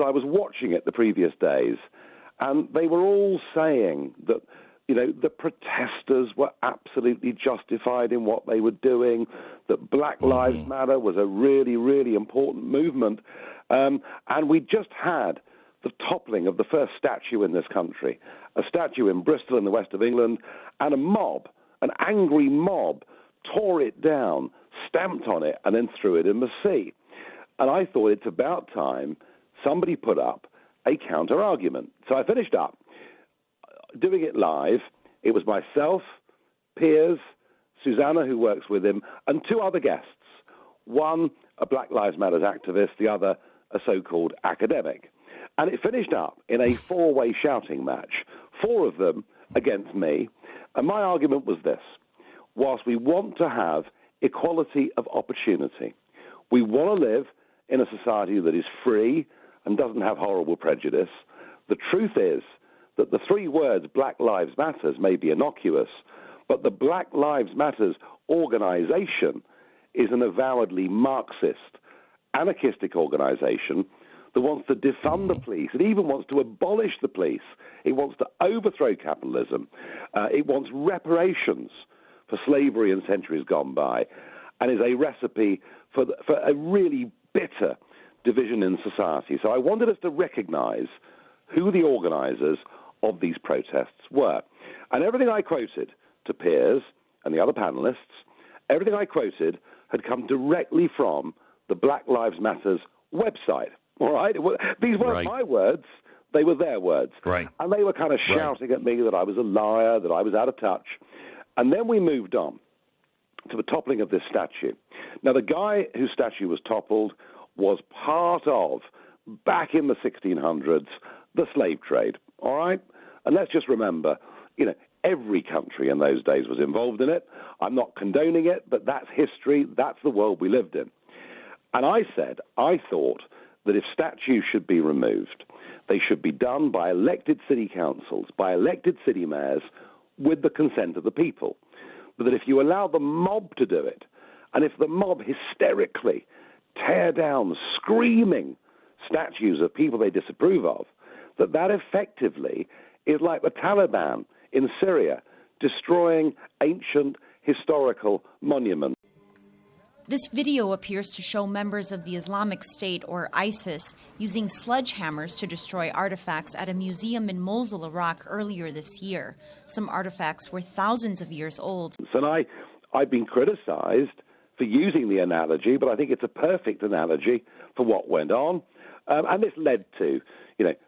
I was watching it the previous days, and they were all saying that, the protesters were absolutely justified in what they were doing, that Black Lives Matter was a really, really important movement. And we just had the toppling of the first statue in this country, a statue in Bristol in the west of England, and a mob, an angry mob, tore it down, stamped on it, and then threw it in the sea. And I thought it's about time somebody put up a counter-argument. So I finished up doing it live. It was myself, Piers, Susanna, who works with him, and two other guests. One, a Black Lives Matter activist, the other, a so-called academic. And it finished up in a four-way shouting match, four of them against me. And my argument was this: whilst we want to have equality of opportunity, we want to live in a society that is free and doesn't have horrible prejudice, the truth is that the three words Black Lives Matters may be innocuous, but the Black Lives Matters organization is an avowedly Marxist, anarchistic organization that wants to defund the police. It even wants to abolish the police. It wants to overthrow capitalism. It wants reparations for slavery in centuries gone by, and is a recipe for a really bitter division in society. So I wanted us to recognize who the organizers of these protests were. And everything I quoted to Piers and the other panelists, everything I quoted had come directly from the Black Lives Matters website. All right? These weren't my words. They were their words. Right. And they were kind of shouting at me that I was a liar, that I was out of touch. And then we moved on to the toppling of this statue. Now, the guy whose statue was toppled was part of, back in the 1600s, the slave trade, all right? And let's just remember, every country in those days was involved in it. I'm not condoning it, but that's history. That's the world we lived in. And I thought that if statues should be removed, they should be done by elected city councils, by elected city mayors, with the consent of the people. But that if you allow the mob to do it, and if the mob hysterically tear down, screaming statues of people they disapprove of, that effectively is like the Taliban in Syria, destroying ancient historical monuments. This video appears to show members of the Islamic State, or ISIS, using sledgehammers to destroy artifacts at a museum in Mosul, Iraq, earlier this year. Some artifacts were thousands of years old. And I've been criticized for using the analogy, but I think it's a perfect analogy for what went on. And this led to,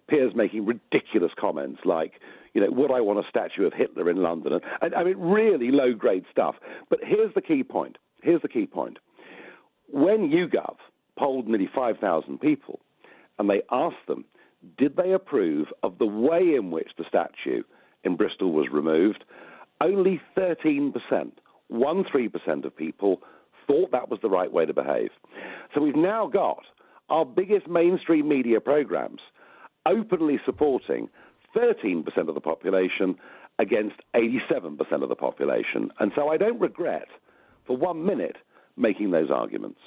Piers making ridiculous comments like, would I want a statue of Hitler in London? And I mean, really low-grade stuff. But here's the key point. When YouGov polled nearly 5,000 people, and they asked them, did they approve of the way in which the statue in Bristol was removed, only 13%, 13% of people thought that was the right way to behave. So we've now got our biggest mainstream media programs openly supporting 13% of the population against 87% of the population. And so I don't regret for 1 minute making those arguments.